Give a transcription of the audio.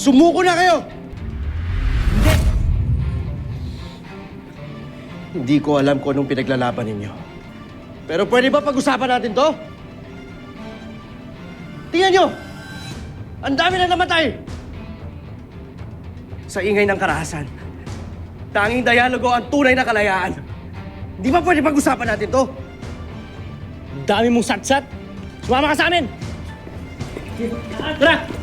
Sumuko na kayo! Hindi! Hindi ko alam kung anong pinaglalaban ninyo. Pero pwede ba pag-usapan natin to? Tingnan nyo! Ang dami na namatay! Sa ingay ng karahasan, tanging dialogo ang tunay na kalayaan. Di ba pwede pag-usapan natin to? Dami mong satsat! Sumama ka sa amin! Tara!